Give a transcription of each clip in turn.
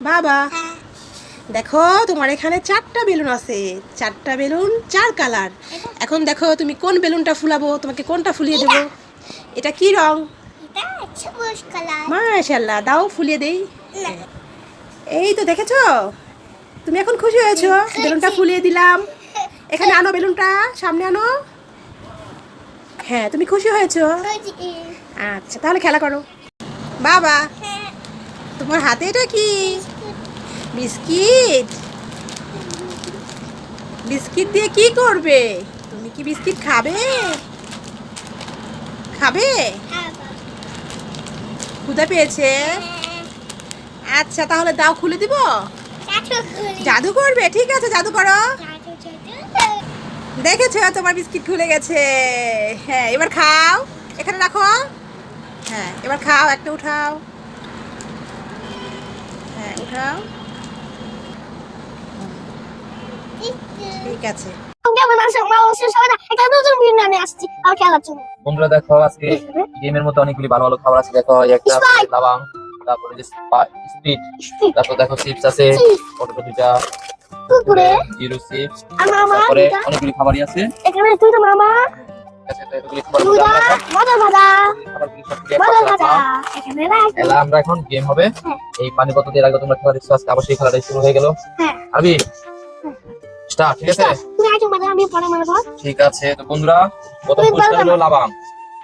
বাবা দেখো তোমার এখানে 4টা বেলুন আছে, 4টা বেলুন 4 কালার। এখন দেখো তুমি কোন বেলুনটা ফুলাবো, তোমাকে কোনটা ফুলিয়ে দেবো। এটা কি রং? সবুজ কালার। মাশাআল্লাহ, দাও ফুলিয়ে দেই। এই তো দেখেছো, তুমি এখন খুশি হয়েছো? বেলুনটা ফুলিয়ে দিলাম। এখানে আনো বেলুনটা, সামনে আনো। হ্যাঁ তুমি খুশি হয়েছো? আচ্ছা তাহলে খেলা করো। বাবা তোমার হাতে এটা কি? বিস্কিট। বিস্কিট দিয়ে কি করবে? তুমি কি বিস্কিট খাবে? খাবে? ক্ষুধা পেয়েছে? আচ্ছা তাহলে দাও, খুলে দিব। জাদু করবে? ঠিক আছে জাদু করো। দেখেছো তোমার বিস্কিট খুলে গেছে। হ্যাঁ এবার খাও, এখানে রাখো। হ্যাঁ এবার খাও, একটা উঠাও। হ্যাঁ উঠাও, ঠিক আছে। বন্ধুরা দেখো আজকে গেমের মধ্যে অনেকগুলি ভালো ভালো খাবার আছে। দেখো এই একটা লাবাং, তারপরে যে স্পিড, তারপর দেখো চিপস আছে, পটেটো দুইটা, জিরো চিপস, তারপরে অনেকগুলি খাবারই আছে। এখানে তুই তো মামা ঠিক আছে, তো এগুলি খাবারগুলো আমরা এখন মজা ভাজা খাবারগুলি সবগুলি একসাথে রাখলাম। এখানে রাখ। এলা আমরা এখন গেম হবে। এই পানি কত দিয়ে রাখলে তোমরা খেলা দেখছো, আজকে আবার সেই খেলাটাই শুরু হয়ে গেল। আরবি স্টার্ট। ঠিক আছে তুই আগে মাঝে আমি পরে মারবো। ঠিক আছে, তো বন্ধুরা প্রথম পুরস্কার হলো লাবাং,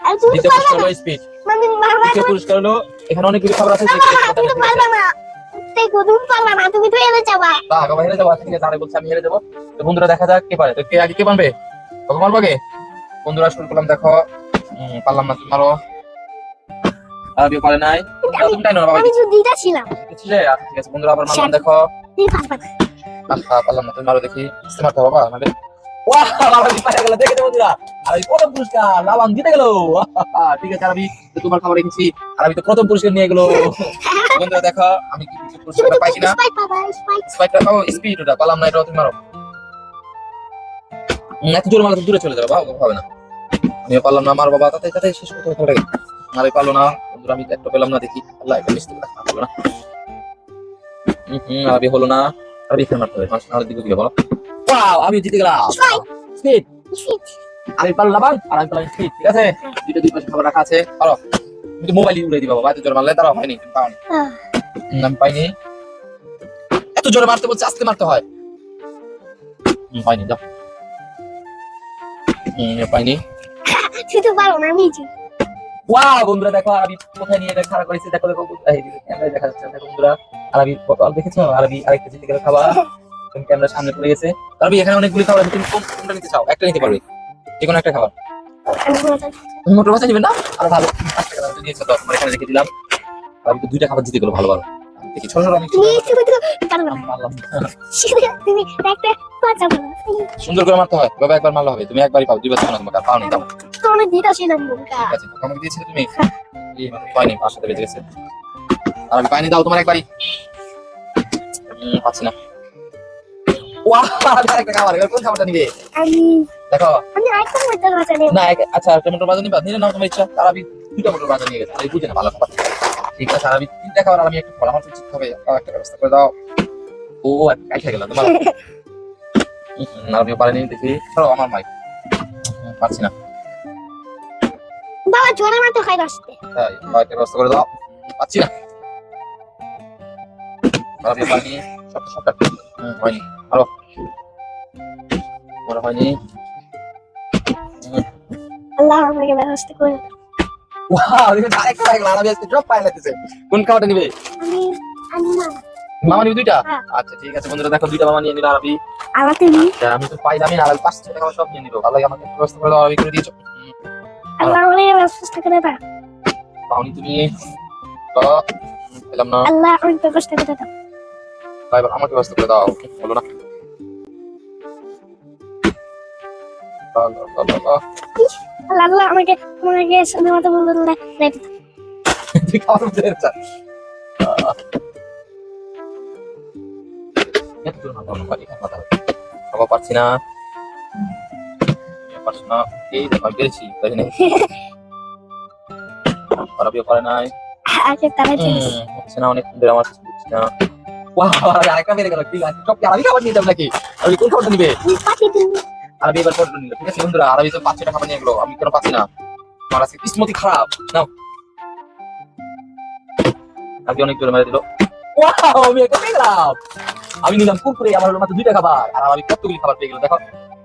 আর তুই দ্বিতীয় পুরস্কার হলো স্পিড, মানে মারবা তৃতীয় পুরস্কার হলো এখানে অনেকগুলি খাবার আছে। তুই তো পারবা না। তুমি পারবা না, তুমি তো এলে যাবা। হেরে যাবো। ঠিক আছে, আরে বলছি আমি হেরে যাবো। তো বন্ধুরা দেখা যাক কে পারে। তো কে আগে কে পারবে, কত মারবো আগে? বন্ধুরা শুরু করলাম। দেখো পারলাম না, তুমি মারো। আরবিও পারে নাই। তুমি তাই না বাবা আমি তো দিদা ছিলাম। ছিলে। আচ্ছা ঠিক আছে বন্ধুরা আবার মারলাম। দেখো তুই পারবা না। পারলাম না, তুমি মারো দেখি। মারতে বাবা মানে ওয়াও, আরবি পারে গেল। দেখেছো বন্ধুরা, আরবি প্রথম পুরস্কার লাবাং জিতে গেল। ঠিক আছে আরবি, তোমার খাবার রেখেছি। আরবি তো প্রথম পুরস্কার নিয়ে গেল। বন্ধুরা দেখো আমি কি কিছু পুরস্কার পাই কিনা। স্পাইক পাবা, স্পাইক। স্পাইকটা পাবো, স্পিড ওটা পালাম না, এটা তুমি মারো। এত জোরে মারলে দূরে চলে যাবে, বাবা হবে না। আমি পারলাম না, আমার বাবা তাতে তাতে শেষ করতে হবে। আরে পারলো না বন্ধুরা, আমি একটা পেলাম না, দেখি আল্লাহ এটা মিস্টেক হলো না। আরবি হলো না। আরবি খেয়ে মারতে হবে, মাছ নাহলে দিকে দিকে বলো। ওয়াও আমি জিতে গেলাম। স্পিড আমি পারলাম আর আমি পারলাম স্পিড। ঠিক আছে দুইটা দুই পাশে খাবার রাখা আছে, পারো। তুমি তো মোবাইল উড়ে দিবা বাবা, এত জোরে মারলে তারা হয়নি, তুমি পাওনি। আমি পাইনি, এত জোরে মারতে বলছে, আস্তে মারতে হয়। হয়নি, যাও। পাইনি। তুই তো পারো না, আমি জিত। ওয়াও বন্ধুরা দেখো আরবি কোথায় নিয়ে এটা খারাপ করেছে। দেখো দেখো এই ক্যামেরায় দেখা যাচ্ছে। দেখো বন্ধুরা আরবি কত দেখেছো, আরবি আরেকটা জিতে গেল খাবার। তুমি ক্যামেরার সামনে পড়ে গেছে। আরবি এখানে অনেকগুলি খাবার আছে, তুমি কোনটা নিতে চাও? একটা নিতে পারবে, যে কোনো একটা খাবার। তুমি মোটর মাছ নিবে না? আর ভালো 5 টাকা দাম দিয়েছো তো, তোমার এখানে রেখে দিলাম। আরবি তো দুইটা খাবার জিতে গেল, ভালো ভালো। দেখি ছোট ছোট আমি তুমি একটা পাঁচা বলো। সুন্দর করে মারতে হয় বাবা, একবার মারলে হবে। তুমি একবারই পাও, দুইবার না, তোমাকে আর পাও নি। দাও তো অনেক দিদা ছিলাম। ঠিক আছে, আমাকে দিয়েছিলে তুমি। এই পাইনি, 5 টাকা বেঁচে গেছে। আর আমি পাইনি, দাও তোমার একবারই। পাচ্ছি না। ওয়াও আরেকটা খাবার, এবার কোন খাবারটা নিবে দেখো। আমি আইফোন মধ্যে বাজা নেব না আচ্ছা টমেটো ভাজা নিবা, নিলে নাও তোমার ইচ্ছা। আর আমি 2টা টমেটো ভাজা নিয়ে গেছি, এই বুঝে না ভালো খাবার। ঠিক আছে আর আমি 3টা খাবার, আর আমি একটু ফল আমার তো ঠিক হবে, একটা ব্যবস্থা করে দাও। ও কাইটা গেল তোমার। আর আমি পারিনি, দেখি ধরো আমার মাইক পাচ্ছি না। বাবা জোরে মারতে খাই আসতে। তাই একটা ব্যবস্থা করে দাও, পাচ্ছি না। আর আমি পারিনি, সবটা হয়নি। আরো আমার হয়নি। আল্লাহ আমাকে ব্যবস্থা করে দাও। ওয়াও দেখো আরেকটা হয়ে গেল। আরবি আজকে ড্রপ পাই লাগতেছে। কোন খাবারটা নিবে? আমি আমি না মামা নিবে 2টা? হ্যাঁ। আচ্ছা ঠিক আছে বন্ধুরা দেখো 2টা মামা নিয়ে নিল আরবি। আলাতে নি আচ্ছা আমি তো পাইলামই না, আর 5 টাকা খাবার সব নিয়ে নিল। ভালো আমাকে একটু ব্যবস্থা করে দাও, আরবি করে দিয়েছো। আল্লাহ আমাকে ব্যবস্থা করে দাও। পাওনি তুমি তো, পেলাম না। আল্লাহ আমাকে ব্যবস্থা করে দাও। তাই এবার আমাকে ব্যবস্থা করে দাও, বলো না। আল্লাহ আল্লাহ আমাকে আমাকে সামনে মতো বলতে রেডি। তুই খাবার মধ্যে এসেছ। এত জোর মাথা অন্য পারি মাথা খাবার পারছি না, পারছি না। এই দেখো পেরেছি, তাই না? আরবিও পারে নাই। আগে তারা হচ্ছে না, অনেক ধরে আমার কিছু বুঝছি না। ওয়াও আরেকটা বেড়ে গেল ঠিক আছে সব কি আরবি খাবার নিয়ে যাবে নাকি আরবি কোন খাবারটা নিবে পাখি দিন আরবি এবার ফটো নিল ঠিক আছে বন্ধুরা আরবি তো 5-6টা খাবার নিয়ে গেলো আমি কেন পাচ্ছি না আমার আজকে কিসমতি খারাপ নাও আরবি অনেক জোরে মেরে দিল ওয়াও আমি একটা পেলাম আমি নিলাম কুরকুরে আমার হলো মাত্র 2টা খাবার আর আমি কতগুলি খাবার পেয়ে গেল দেখো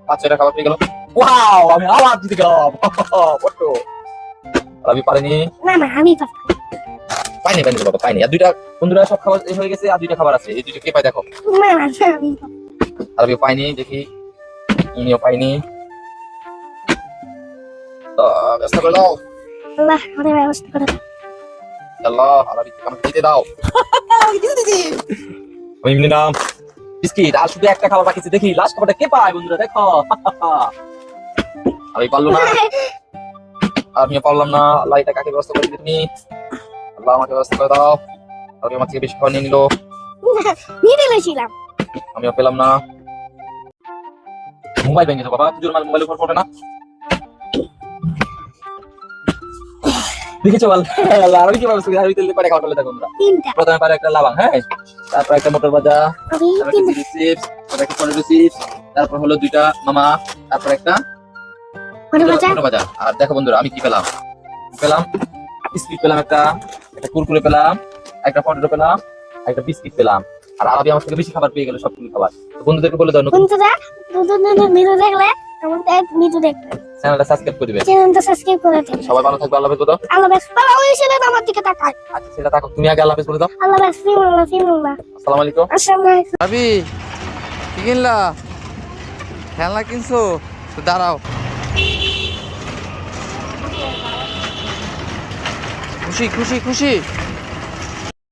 5-6টা খাবার পেয়ে গেল ওয়াও আমি আবার জিতে গেলাম ফটো আরবি পারেনি না না আমি পাবো পাইনি বাবা পাইনি আর 2টা বন্ধুরা সব খাবার হয়ে গেছে আর 2টা খাবার আছে এই 2টা কে পায় দেখো না না আমি পাবো আরবি পাইনি দেখি ইনিও পাইনি ব্যবস্থা করে দাও আল্লাহ আমাদের ব্যবস্থা করে দাও। আল্লাহ আরবি আমাকে দিতে দাও আমি নিলাম বিস্কিট আর শুধু একটা খাবার বাকি আছে দেখি লাস্ট খাবারটা কে পায় বন্ধুরা দেখো আমি পারলো না আমিও পারলাম না আল্লাহ এটা কাকে ব্যবস্থা করে দিতে তুমি আল্লাহ আমাকে ব্যবস্থা করে দাও আরবি আমার থেকে বেশি খাবার নিয়ে নিল নিয়ে নিয়েছিলাম আমিও পেলাম না মোবাইল ভেঙে বাবা তুই মোবাইল উপর পড়ে না দেখেছো আল্লাহ আরবি কি ব্যবস্থা আরবি তেল পারে খাওয়া দেখো বন্ধুরা তিনটা প্রথমে পারে একটা লাবাং হ্যাঁ তারপর একটা মোটর ভাজা আমি তারপর তিনটা কিছু চিপস তারপর একটা পটেটো চিপস তারপর হলো 2টা মামা তারপর একটা মনে বাজা মোটর ভাজা আর দেখো বন্ধুরা আমি কি পেলাম বিস্কিট পেলাম একটা কুরকুরে পেলাম একটা পটেটো পেলাম একটা বিস্কিট পেলাম আর আরবি আমার থেকে বেশি খাবার পেয়ে গেল সবগুলো খাবার তো বন্ধুদেরকে বলে দাও নতুন বন্ধুরা দুটো ভিডিও দেখলে আমাদের ভিডিও দেখবে চ্যানেলটা সাবস্ক্রাইব করে দিবে চ্যানেলটা সাবস্ক্রাইব করে দিন সবাই ভালো থাকবে আল্লাহ হাফেজ বলে দাও আল্লাহ বেশ পালা ওই ছেলেটা আমার দিকে তাকায় আচ্ছা সেটা থাকো তুমি আগে আল্লাহ হাফেজ বলে দাও আল্লাহ বেশ ফিরুল্লাহ ফিরুল্লাহ আসসালামু আলাইকুম আসসালামু আলাইকুম ভাবি কি কিনলা খেলনা কিনছো তো দাঁড়াও খুশি খুশি খুশি